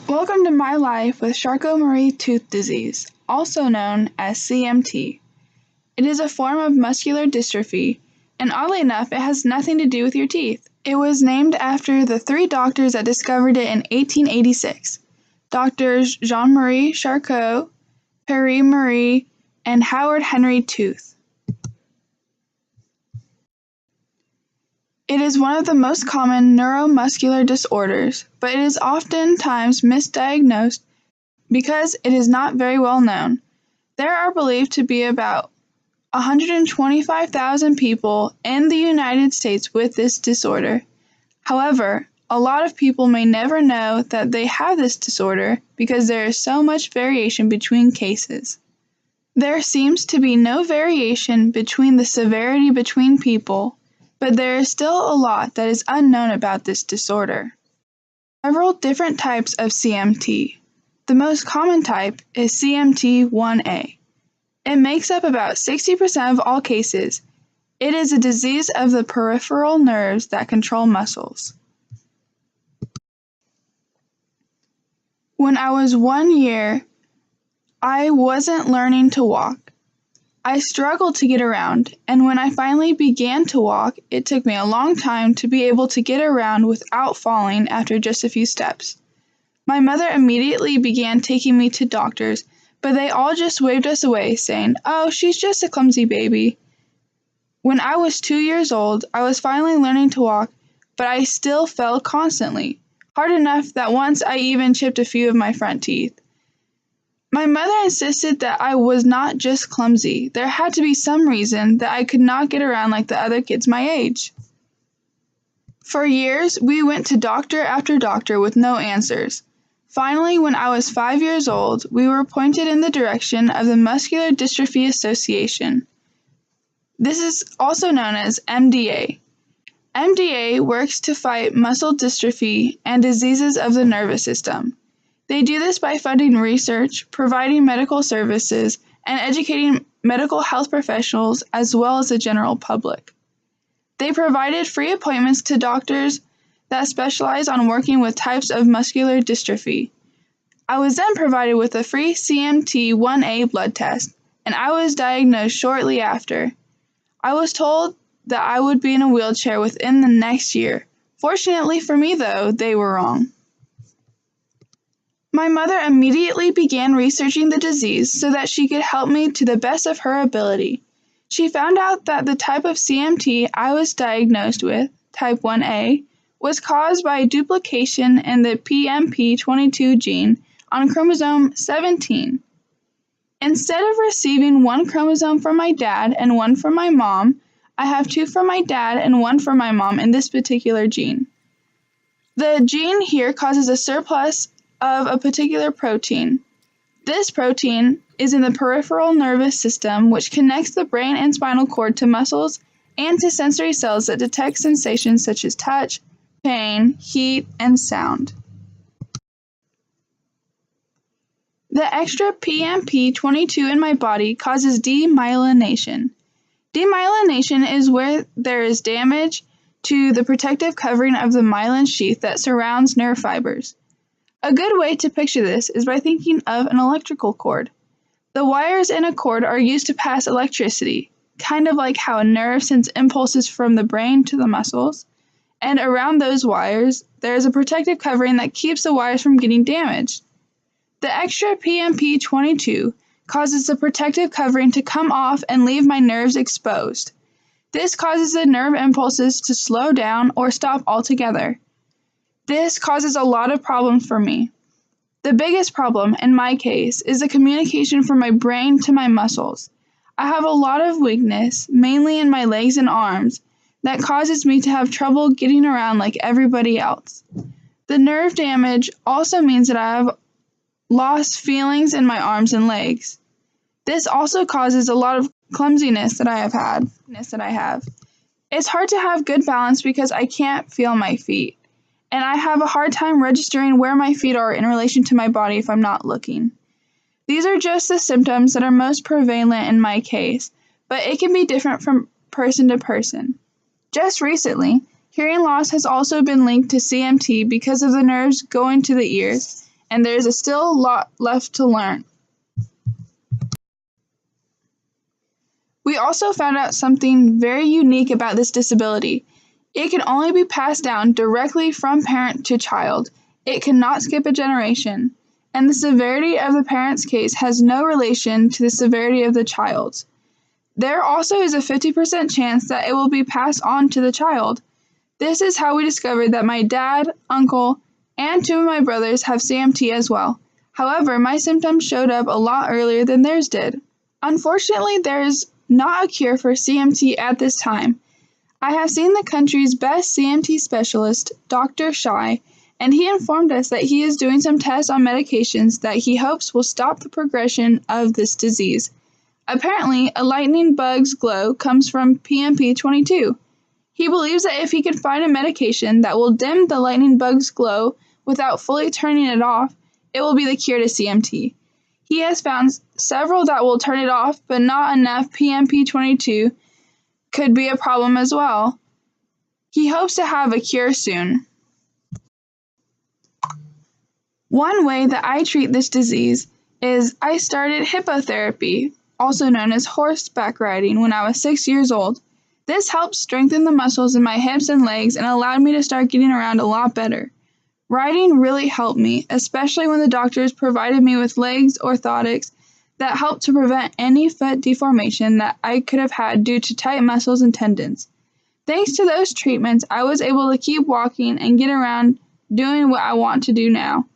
Welcome to my life with Charcot-Marie tooth disease, also known as CMT. It is a form of muscular dystrophy, and oddly enough, it has nothing to do with your teeth. It was named after the three doctors that discovered it in 1886, Doctors Jean-Marie Charcot, Pierre Marie, and Howard Henry Tooth. It is one of the most common neuromuscular disorders, but it is oftentimes misdiagnosed because it is not very well known. There are believed to be about 125,000 people in the United States with this disorder. However, a lot of people may never know that they have this disorder because there is so much variation between cases. There seems to be no variation between the severity between people, but there is still a lot that is unknown about this disorder. Several different types of CMT. The most common type is CMT 1A. It makes up about 60% of all cases. It is a disease of the peripheral nerves that control muscles. When I was 1 year, I wasn't learning to walk. I struggled to get around, and when I finally began to walk, it took me a long time to be able to get around without falling after just a few steps. My mother immediately began taking me to doctors, but they all just waved us away, saying, "Oh, she's just a clumsy baby." When I was 2 years old, I was finally learning to walk, but I still fell constantly, hard enough that once I even chipped a few of my front teeth. My mother insisted that I was not just clumsy. There had to be some reason that I could not get around like the other kids my age. For years, we went to doctor after doctor with no answers. Finally, when I was 5 years old, we were pointed in the direction of the Muscular Dystrophy Association. This is also known as MDA. MDA works to fight muscle dystrophy and diseases of the nervous system. They do this by funding research, providing medical services, and educating medical health professionals as well as the general public. They provided free appointments to doctors that specialize on working with types of muscular dystrophy. I was then provided with a free CMT 1A blood test, and I was diagnosed shortly after. I was told that I would be in a wheelchair within the next year. Fortunately for me, though, they were wrong. My mother immediately began researching the disease so that she could help me to the best of her ability. She found out that the type of CMT I was diagnosed with, type 1A, was caused by duplication in the PMP22 gene on chromosome 17. Instead of receiving one chromosome from my dad and one from my mom, I have two from my dad and one from my mom in this particular gene. The gene here causes a surplus of a particular protein. This protein is in the peripheral nervous system, which connects the brain and spinal cord to muscles and to sensory cells that detect sensations such as touch, pain, heat, and sound. The extra PMP22 in my body causes demyelination. Demyelination is where there is damage to the protective covering of the myelin sheath that surrounds nerve fibers. A good way to picture this is by thinking of an electrical cord. The wires in a cord are used to pass electricity, kind of like how a nerve sends impulses from the brain to the muscles, and around those wires, there is a protective covering that keeps the wires from getting damaged. The extra PMP22 causes the protective covering to come off and leave my nerves exposed. This causes the nerve impulses to slow down or stop altogether. This causes a lot of problems for me. The biggest problem, in my case, is the communication from my brain to my muscles. I have a lot of weakness, mainly in my legs and arms, that causes me to have trouble getting around like everybody else. The nerve damage also means that I have lost feelings in my arms and legs. This also causes a lot of clumsiness that I have. It's hard to have good balance because I can't feel my feet, and I have a hard time registering where my feet are in relation to my body if I'm not looking. These are just the symptoms that are most prevalent in my case, but it can be different from person to person. Just recently, hearing loss has also been linked to CMT because of the nerves going to the ears, and there is still a lot left to learn. We also found out something very unique about this disability. It can only be passed down directly from parent to child. It cannot skip a generation, and the severity of the parent's case has no relation to the severity of the child's. There also is a 50% chance that it will be passed on to the child. This is how we discovered that my dad, uncle, and two of my brothers have CMT as well. However, my symptoms showed up a lot earlier than theirs did. Unfortunately, there is not a cure for CMT at this time. I have seen the country's best CMT specialist, Dr. Shai, and he informed us that he is doing some tests on medications that he hopes will stop the progression of this disease. Apparently, a lightning bug's glow comes from PMP22. He believes that if he can find a medication that will dim the lightning bug's glow without fully turning it off, it will be the cure to CMT. He has found several that will turn it off, but not enough PMP22 could be a problem as well. He hopes to have a cure soon. One way that I treat this disease is I started hippotherapy, also known as horseback riding, when I was 6 years old. This helped strengthen the muscles in my hips and legs and allowed me to start getting around a lot better. Riding really helped me, especially when the doctors provided me with legs orthotics that helped to prevent any foot deformation that I could have had due to tight muscles and tendons. Thanks to those treatments, I was able to keep walking and get around doing what I want to do now.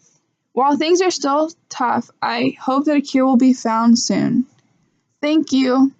While things are still tough, I hope that a cure will be found soon. Thank you.